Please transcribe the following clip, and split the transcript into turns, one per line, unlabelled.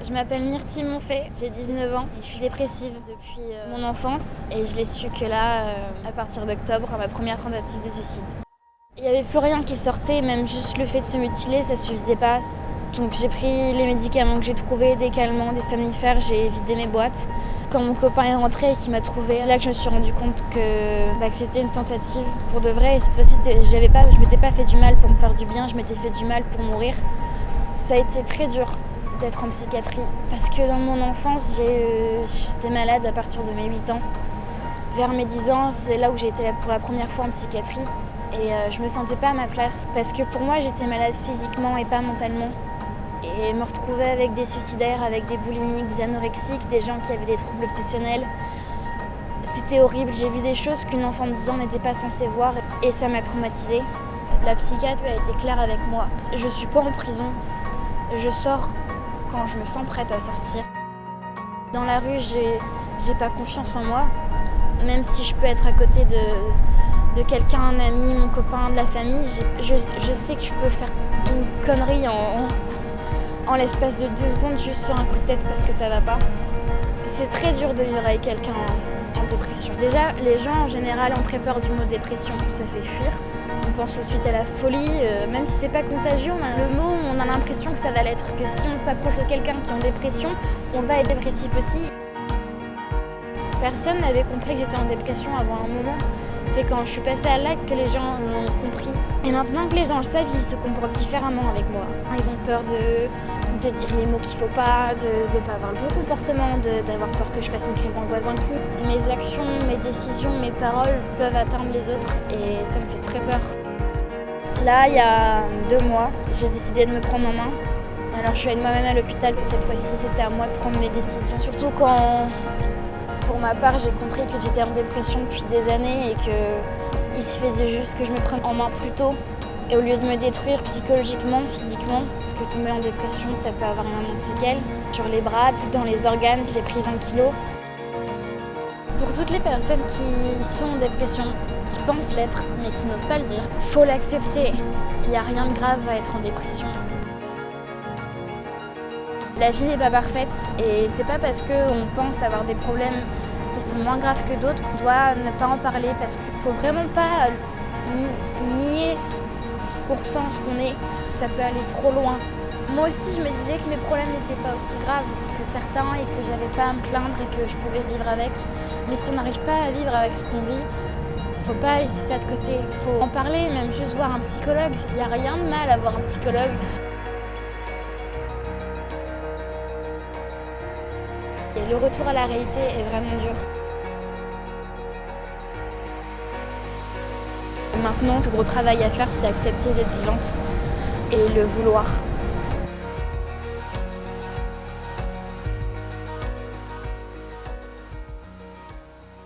Je m'appelle Myrtille Monfay, j'ai 19 ans et je suis dépressive depuis mon enfance et je l'ai su que là, à partir d'octobre, à ma première tentative de suicide. Il n'y avait plus rien qui sortait, même juste le fait de se mutiler, ça suffisait pas. Donc j'ai pris les médicaments que j'ai trouvés, des calmants, des somnifères, j'ai vidé mes boîtes. Quand mon copain est rentré et qu'il m'a trouvée, c'est là que je me suis rendu compte que c'était une tentative pour de vrai. Et cette fois-ci, je m'étais pas fait du mal pour me faire du bien, je m'étais fait du mal pour mourir. Ça a été très dur d'être en psychiatrie parce que dans mon enfance, j'étais malade à partir de mes 8 ans. Vers mes 10 ans, c'est là où j'ai été pour la première fois en psychiatrie et je me sentais pas à ma place parce que pour moi, j'étais malade physiquement et pas mentalement. Et me retrouver avec des suicidaires, avec des boulimiques, des anorexiques, des gens qui avaient des troubles obsessionnels, c'était horrible. J'ai vu des choses qu'une enfant de 10 ans n'était pas censée voir et ça m'a traumatisée. La psychiatre a été claire avec moi. Je suis pas en prison. Je sors quand je me sens prête à sortir. Dans la rue, j'ai pas confiance en moi. Même si je peux être à côté de quelqu'un, un ami, mon copain, de la famille, je sais que je peux faire une connerie en l'espace de 2 secondes juste sur un coup de tête parce que ça va pas. C'est très dur de vivre avec quelqu'un en dépression. Déjà, les gens en général ont très peur du mot dépression, ça fait fuir. On pense tout de suite à la folie, même si c'est pas contagieux, on a l'impression que ça va l'être, que si on s'approche de quelqu'un qui est en dépression, on va être dépressif aussi. Personne n'avait compris que j'étais en dépression avant un moment. C'est quand je suis passée à l'acte que les gens l'ont compris. Et maintenant que les gens le savent, ils se comportent différemment avec moi. Ils ont peur de dire les mots qu'il faut pas, de ne pas avoir le bon comportement, d'avoir peur que je fasse une crise d'angoisse d'un coup. Mes actions, mes décisions, mes paroles peuvent atteindre les autres et ça me fait très peur. Là, il y a 2 mois, j'ai décidé de me prendre en main. Alors je suis allée moi-même à l'hôpital. Cette fois-ci, c'était à moi de prendre mes décisions. Surtout quand, pour ma part, j'ai compris que j'étais en dépression depuis des années et qu'il suffisait juste que je me prenne en main plus tôt. Et au lieu de me détruire psychologiquement, physiquement, parce que tomber en dépression, ça peut avoir énormément de séquelles. Sur les bras, dans les organes, j'ai pris 20 kilos. Pour toutes les personnes qui sont en dépression, qui pensent l'être, mais qui n'osent pas le dire, faut l'accepter. Il n'y a rien de grave à être en dépression. La vie n'est pas parfaite et c'est pas parce qu'on pense avoir des problèmes qui sont moins graves que d'autres qu'on doit ne pas en parler parce qu'il faut vraiment pas nier ce qu'on ressent, ce qu'on est. Ça peut aller trop loin. Moi aussi, je me disais que mes problèmes n'étaient pas aussi graves que certains et que j'avais pas à me plaindre et que je pouvais vivre avec. Mais si on n'arrive pas à vivre avec ce qu'on vit, faut pas laisser ça de côté. Faut en parler, même juste voir un psychologue. Il n'y a rien de mal à voir un psychologue. Et le retour à la réalité est vraiment dur. Maintenant, le gros travail à faire, c'est accepter d'être vivante et le vouloir.